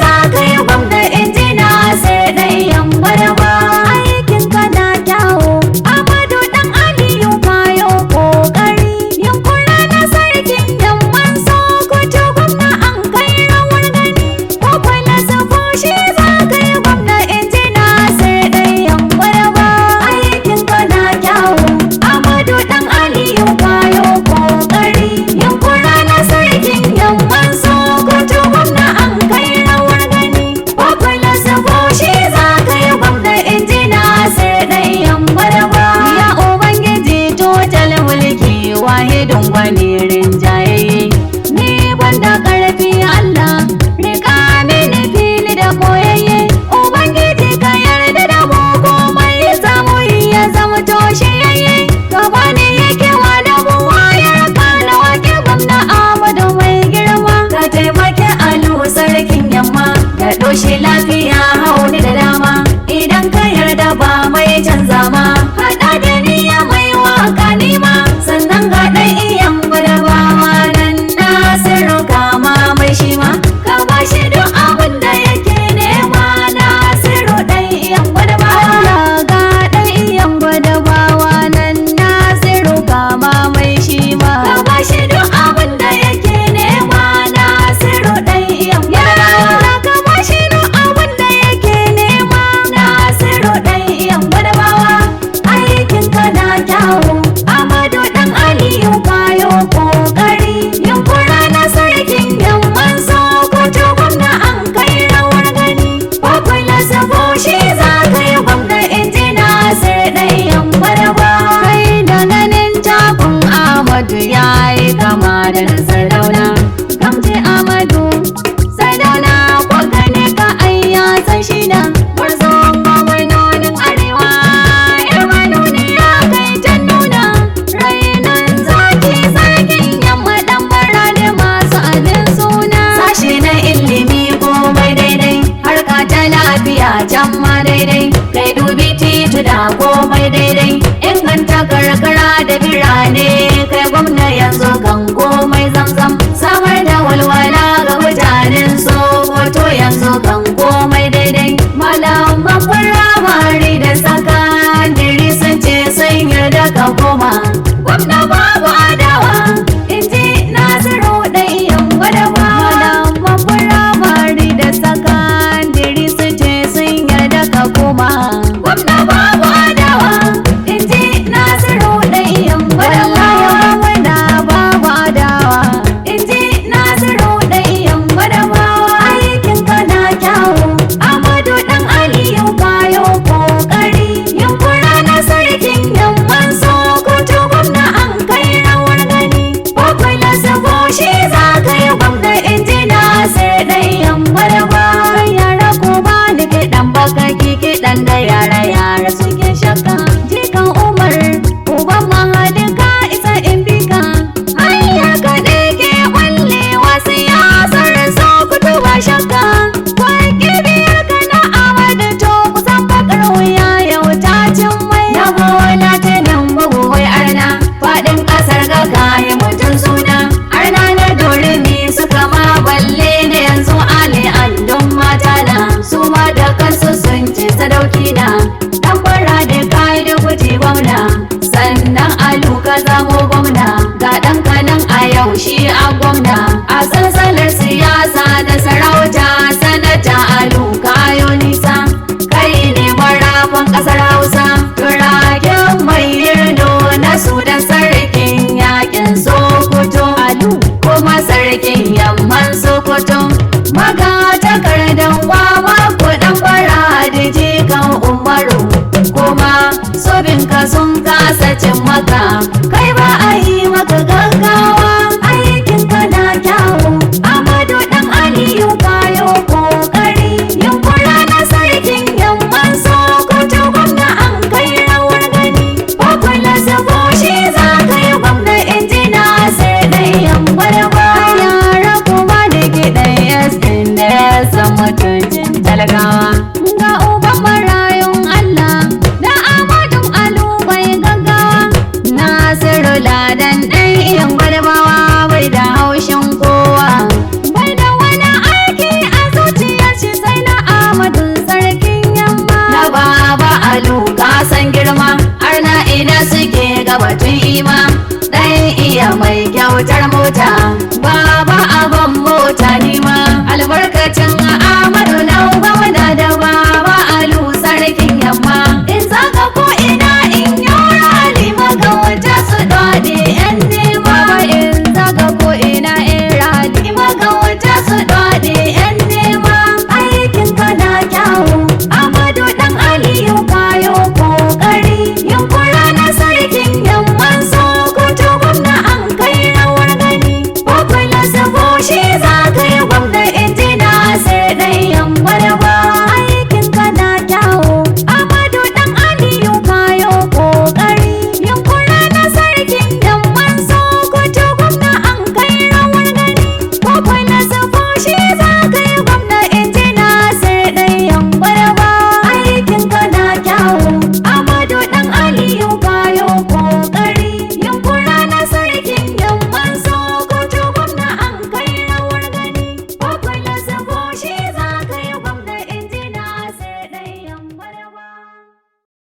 za ka yi gwamna injina sai dai yan barba. Aikin ka na kyawu Amadu dan Aliyu kayo kokari. Yunkura na sarkin yamman Sokoto gwamna an kai rawar gani. Kwakwala safo shi za ka yi gwamna injina sai dai yan barba. Aikin ka na kyawu Amadu dan Aliyu kayo kokari. Yunkura na sarkin yamman Sokoto gwamna an kai rawar gani. Kwakwala safo shi za ka yi gwamna injina sai dai yan barba. Ya Ubangiji total mulki wahidin gwani rinjaye. Ni banda karfi Allah rika mini fili da koyayye. Ubangiji ka yarda da mu komai zamu ya zama toshiyayye. Ka bani yake wa da mu wayar kana wake gwamna Amadu mai girma. Ka taimake Alu sarkin yamma ka doshi lafiya hauni da dama. Idan ka yarda ba mai canza ma haɗa da niyya mai waka nima. Sannan ga ɗan iyan gwadabawa nan Nasiru kama mai shi ma ka ba shi duk abin da yake nema. Nasiru ɗan iyan gwadabawa ga ɗan iyan gwadabawa nan Nasiru kama mai shi ma ka ba shi duk abin da yake nema. Nasiru ɗan iyan gwadabawa ka ba shi duk abin da yake nema. Nasiru ɗan iyan gwadabawa aikin ka na kyawu Amadu dan Aliyu kayo kokari. Yunkura na sarkin yamman Sokoto gwamna an kai rawar gani. Kwakwala safo shi za ka yi gwamna injina sai dai yan barba. Kai da ganin takun Amadu ya yi kama da na Sardauna. Gamji Amadu Sardauna ko gane ka ayya san shi na gwarzon gwamnonin arewa. Yar manuniya kai ta nuna rainan zaki sarkin yamma dan bara da masu abin suna. Sashe na ilimi komai daidai harka ta lafiya can ma daidai. Kai dubi tituna komai daidai inganta karkara da birane. Kai gwamna yanzu kan komai zamzam samar da walwala ga mutanen Sokoto yanzu kan komai daidai. Malaman firamare da sakandare sun ce sun yarda ka koma gwamna babu adawa inji Nasiru ɗan iyan gwadabawa. Malaman firamare da sakandare sun ce sun yarda ka koma gwamna babu adawa inji Nasiru ɗan iyan gwadabawa. Gwamna babu adawa inji Nasiru ɗan iyan gwadabawa. Aikin ka na kyawu Amadu dan Aliyu kayo kokari. Yunkura na sarkin yamman Sokoto gwamna an kai rawar gani. Kwakwala safo shi za ka yi gwamna injina sai dai yan barba. Yara ko ba ni kiɗan baka ki kiɗan da yara suke shakka. Jikan Umar uban mahadin ka isa in bika. Hanyar ka ɗaya ke ɓallewa siyasar Sokoto ba shakka. Kwanki biyar ka na Amadu to kusan bakar wuya yau ta cin mai. Na bola ta nan bugu wai arna faɗin ƙasar ga kayi mutum suna. Arna na dorimi suka ma balle da yanzu Ali andun mata na su ma da kansu sun ce sadauki na. Dan bara da kayi da guji gwamna sannan Alu ka zamo gwamna. Ga ɗan kanan a yau shi a gwamna a sansalar siyasa da sarauta. Sanata Alu kayo nisa kai ne marafan ƙasar Hausa. Turaken mai yirno na su da sarkin yakin Sokoto Alu kuma sarkin yamman Sokoto. Maga takardan kwama kuɗin fara da jikan Umaru kuma sobin ka sun kasa cin maka. Kai ba a yi maka